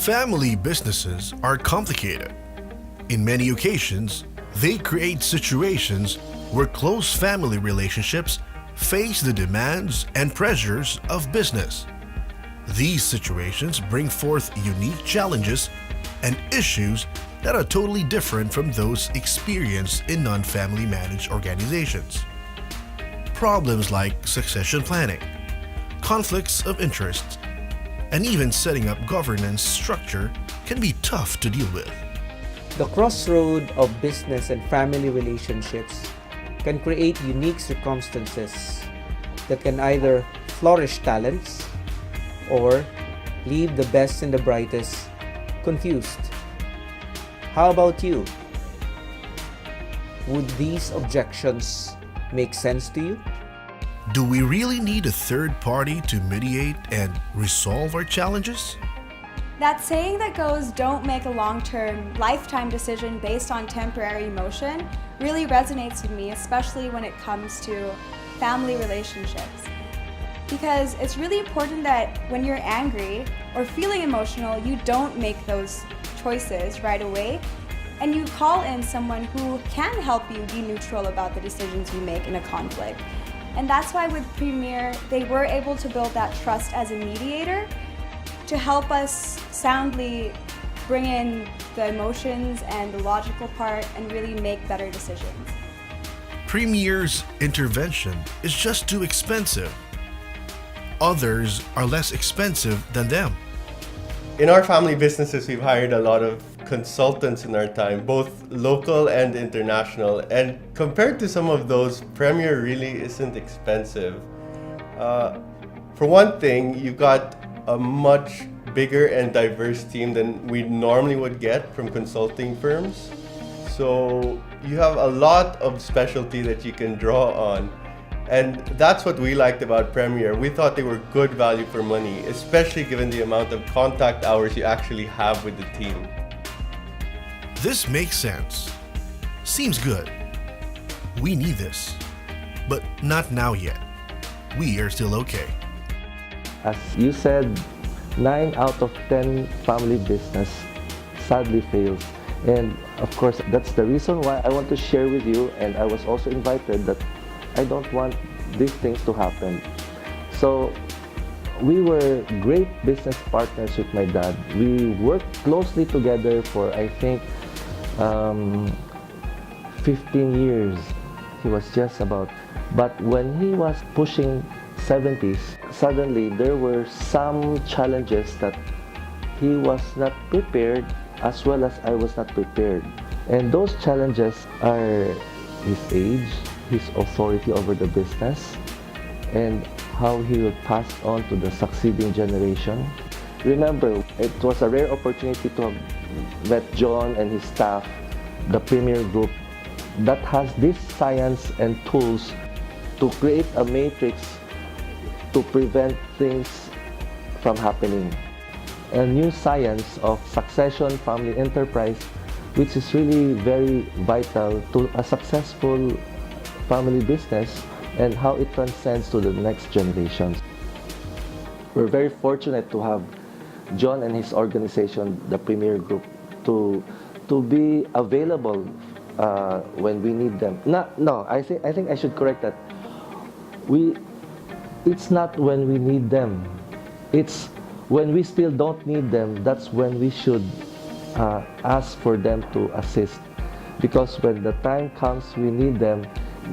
Family businesses are complicated. In many occasions, they create situations where close family relationships face the demands and pressures of business. These situations bring forth unique challenges and issues that are totally different from those experienced in non-family managed organizations. Problems like succession planning, conflicts of interest, and even setting up governance structure can be tough to deal with. The crossroad of business and family relationships can create unique circumstances that can either flourish talents or leave the best and the brightest confused. How about you? Would these objections make sense to you? Do we really need a third party to mediate and resolve our challenges? That saying that goes, don't make a long-term, lifetime decision based on temporary emotion really resonates with me, especially when it comes to family relationships. Because it's really important that when you're angry or feeling emotional, you don't make those choices right away, and you call in someone who can help you be neutral about the decisions you make in a conflict. And that's why with Premier, they were able to build that trust as a mediator to help us soundly bring in the emotions and the logical part and really make better decisions. Premier's intervention is just too expensive. Others are less expensive than them. In our family businesses, we've hired a lot of consultants in our time, both local and international. And compared to some of those, Premier really isn't expensive. For one thing, you've got a much bigger and diverse team than we normally would get from consulting firms. So you have a lot of specialty that you can draw on. And that's what we liked about Premier. We thought they were good value for money, especially given the amount of contact hours you actually have with the team. This makes sense. Seems good. We need this. But not now yet. We are still okay. As you said, 9 out of 10 family business sadly fails. And of course, that's the reason why I want to share with you, and I was also invited, that I don't want these things to happen. So we were great business partners with my dad. We worked closely together for, I think, 15 years. He was just about. But when he was pushing 70s, suddenly there were some challenges that he was not prepared, as well as I was not prepared. And those challenges are his age, his authority over the business, and how he will pass on to the succeeding generation. Remember, it was a rare opportunity to have met John and his staff, the Premier Group, that has this science and tools to create a matrix to prevent things from happening. A new science of succession family enterprise, which is really very vital to a successful family business and how it transcends to the next generations. We're very fortunate to have John and his organization, the Premier Group, to be available when we need them. I think I should correct that. It's not when we need them. It's when we still don't need them. That's when we should ask for them to assist. Because when the time comes we need them,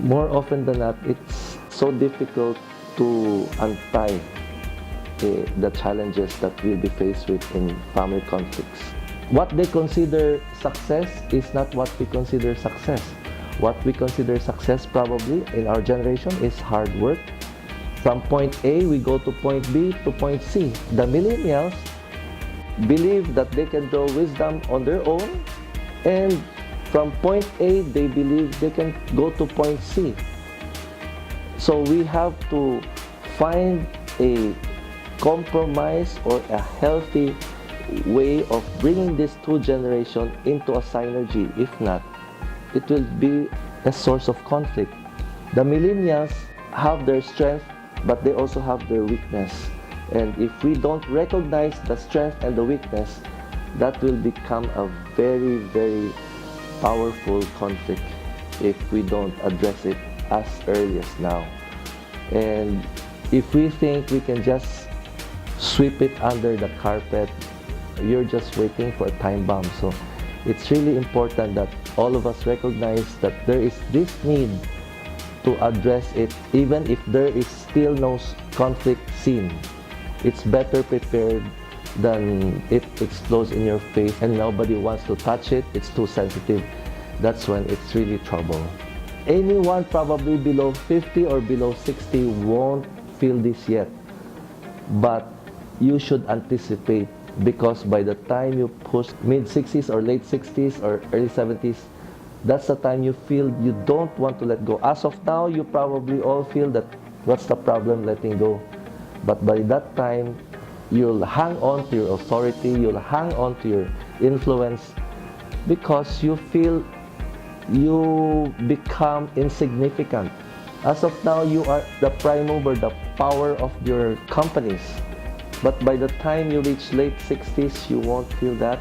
more often than not, it's so difficult to untie the challenges that we'll be faced with in family conflicts. What they consider success is not what we consider success. What we consider success probably in our generation is hard work. From point A, we go to point B to point C. The millennials believe that they can draw wisdom on their own, and from point A, they believe they can go to point C. So we have to find a compromise or a healthy way of bringing these two generations into a synergy. If not, it will be a source of conflict. The millennials have their strength, but they also have their weakness. And if we don't recognize the strength and the weakness, that will become a very, very powerful conflict if we don't address it as early as now. And if we think we can just sweep it under the carpet, you're just waiting for a time bomb. So it's really important that all of us recognize that there is this need to address it, even if there is still no conflict seen. It's better prepared than it explodes in your face and nobody wants to touch it. It's too sensitive. That's when it's really trouble. Anyone probably below 50 or below 60 won't feel this yet, but you should anticipate, because by the time you push mid-60s or late 60s or early 70s, that's the time you feel you don't want to let go. As of now, you probably all feel that what's the problem letting go? But by that time, you'll hang on to your authority, you'll hang on to your influence, because you feel you become insignificant. As of now, you are the prime mover, the power of your companies. But by the time you reach late 60s, you won't feel that.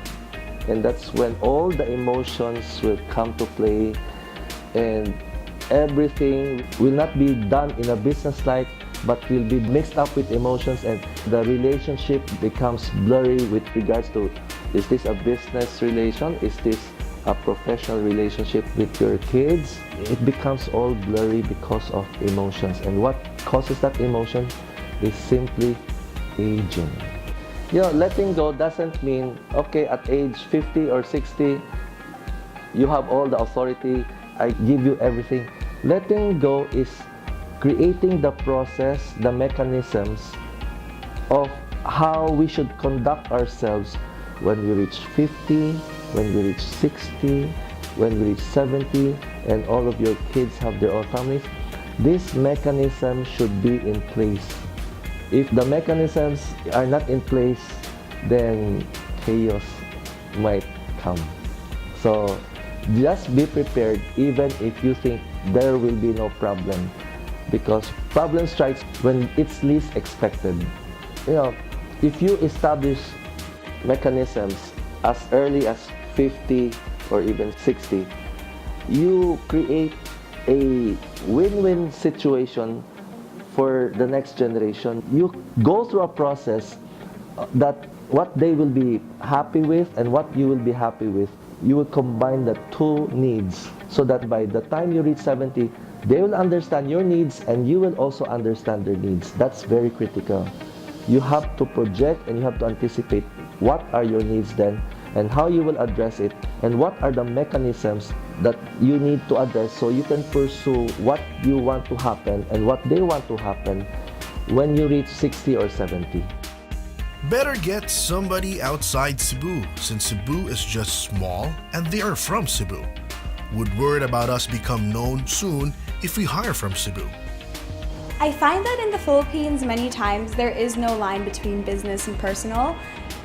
And that's when all the emotions will come to play, and everything will not be done in a business-like, but will be mixed up with emotions, and the relationship becomes blurry with regards to, is this a business relation? Is this a professional relationship with your kids? It becomes all blurry because of emotions. And what causes that emotion is simply aging. You know, letting go doesn't mean, okay, at age 50 or 60, you have all the authority, I give you everything. Letting go is creating the process, the mechanisms of how we should conduct ourselves when we reach 50, when we reach 60, when we reach 70, and all of your kids have their own families. This mechanism should be in place. If the mechanisms are not in place, then chaos might come. So just be prepared, even if you think there will be no problem, because problem strikes when it's least expected. You know, if you establish mechanisms as early as 50 or even 60, you create a win-win situation for the next generation. You go through a process that what they will be happy with and what you will be happy with, you will combine the two needs, so that by the time you reach 70, they will understand your needs and you will also understand their needs. That's very critical. You have to project and you have to anticipate what are your needs then, and how you will address it, and what are the mechanisms that you need to address so you can pursue what you want to happen and what they want to happen when you reach 60 or 70. Better get somebody outside Cebu, since Cebu is just small and they are from Cebu. Would word about us become known soon if we hire from Cebu? I find that in the Philippines, many times there is no line between business and personal,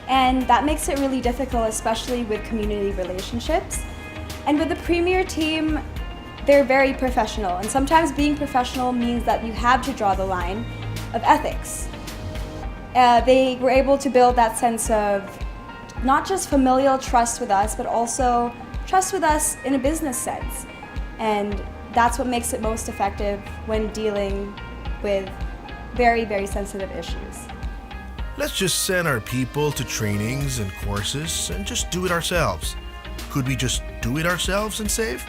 and that makes it really difficult, especially with community relationships. And with the Premier team, they're very professional, and sometimes being professional means that you have to draw the line of ethics. They were able to build that sense of not just familial trust with us, but also trust with us in a business sense. And that's what makes it most effective when dealing with very, very sensitive issues. Let's just send our people to trainings and courses and just do it ourselves. Could we just do it ourselves and save?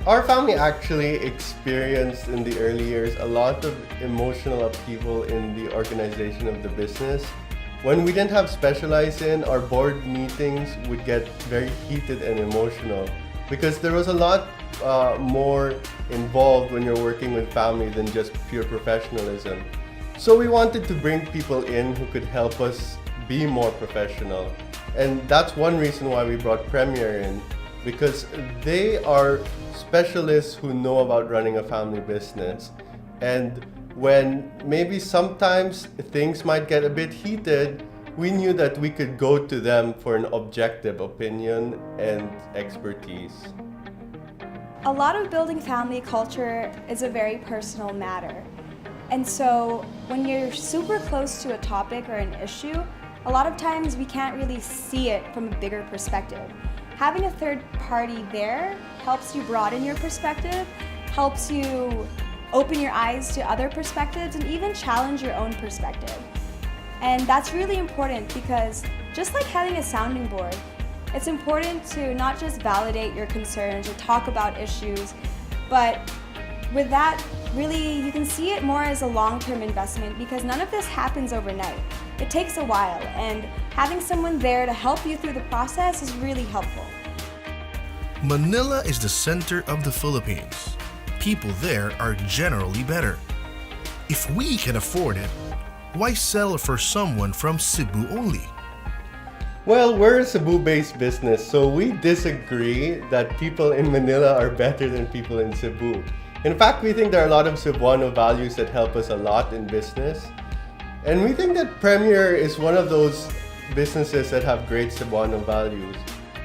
Our family actually experienced in the early years a lot of emotional upheaval in the organization of the business. When we didn't have specialized in, our board meetings would get very heated and emotional because there was a lot more involved when you're working with family than just pure professionalism. So we wanted to bring people in who could help us be more professional. And that's one reason why we brought Premier in, because they are specialists who know about running a family business. And when maybe sometimes things might get a bit heated, we knew that we could go to them for an objective opinion and expertise. A lot of building family culture is a very personal matter. And so when you're super close to a topic or an issue, a lot of times we can't really see it from a bigger perspective. Having a third party there helps you broaden your perspective, helps you open your eyes to other perspectives, and even challenge your own perspective. And that's really important because just like having a sounding board, it's important to not just validate your concerns or talk about issues, but with that, really, you can see it more as a long-term investment because none of this happens overnight. It takes a while, and having someone there to help you through the process is really helpful. Manila is the center of the Philippines. People there are generally better. If we can afford it, why sell for someone from Cebu only? Well, we're a Cebu-based business, so we disagree that people in Manila are better than people in Cebu. In fact, we think there are a lot of Cebuano values that help us a lot in business. And we think that Premier is one of those businesses that have great Cebuano values.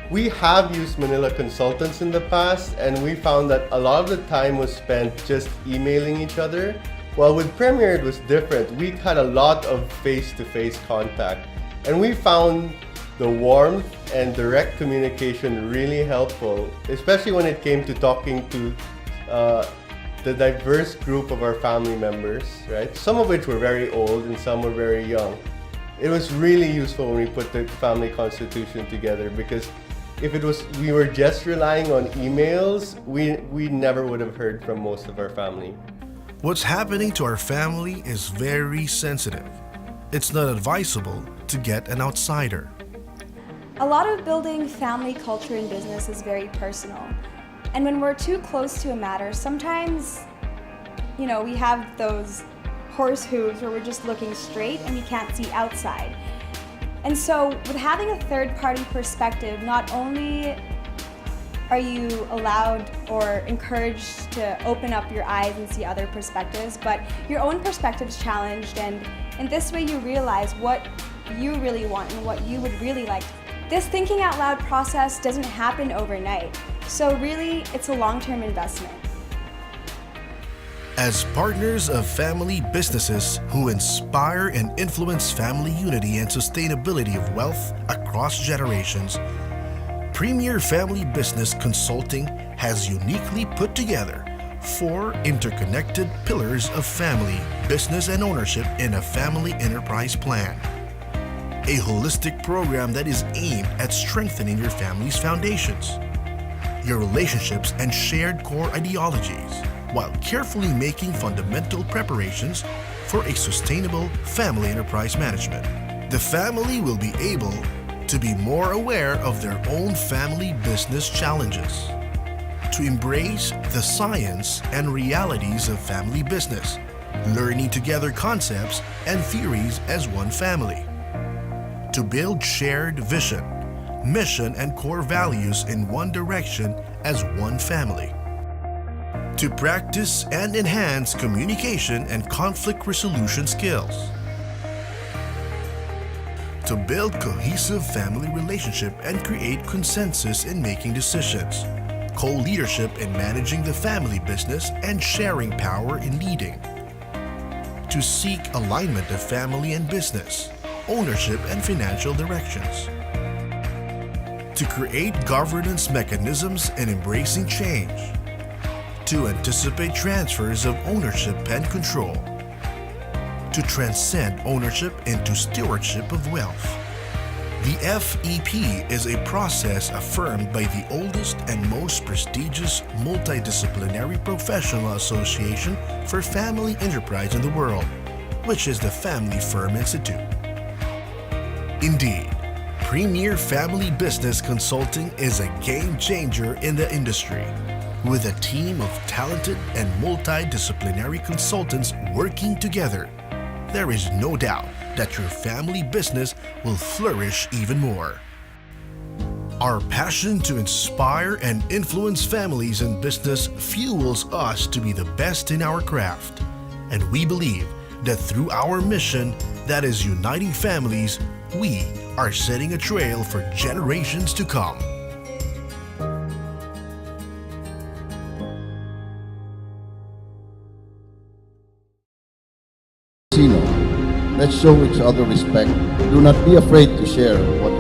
We have used Manila consultants in the past, and we found that a lot of the time was spent just emailing each other. While with Premier, it was different. We had a lot of face-to-face contact, and we found the warmth and direct communication really helpful, especially when it came to talking to the diverse group of our family members, right? Some of which were very old and some were very young. It was really useful when we put the family constitution together because if we were just relying on emails, we never would have heard from most of our family. What's happening to our family is very sensitive. It's not advisable to get an outsider. A lot of building family culture in business is very personal. And when we're too close to a matter, sometimes, we have those horse hooves where we're just looking straight and we can't see outside. And so with having a third-party perspective, not only are you allowed or encouraged to open up your eyes and see other perspectives, but your own perspective's challenged, and in this way you realize what you really want and what you would really like. This thinking out loud process doesn't happen overnight, so really it's a long-term investment. As partners of family businesses who inspire and influence family unity and sustainability of wealth across generations, Premier Family Business Consulting has uniquely put together 4 interconnected pillars of family, business, and ownership in a family enterprise plan. A holistic program that is aimed at strengthening your family's foundations, your relationships, and shared core ideologies, while carefully making fundamental preparations for a sustainable family enterprise management. The family will be able to be more aware of their own family business challenges, to embrace the science and realities of family business, learning together concepts and theories as one family, to build shared vision, mission, and core values in one direction as one family, to practice and enhance communication and conflict resolution skills, to build cohesive family relationship and create consensus in making decisions, co-leadership in managing the family business and sharing power in leading, to seek alignment of family and business, ownership and financial directions, to create governance mechanisms in embracing change, to anticipate transfers of ownership and control, to transcend ownership into stewardship of wealth. The FEP is a process affirmed by the oldest and most prestigious multidisciplinary professional association for family enterprise in the world, which is the Family Firm Institute. Indeed, Premier Family Business Consulting is a game changer in the industry. With a team of talented and multidisciplinary consultants working together, there is no doubt that your family business will flourish even more. Our passion to inspire and influence families and business fuels us to be the best in our craft. And we believe that through our mission, that is uniting families, we are setting a trail for generations to come. Sino Let's show each other respect. Do not be afraid to share what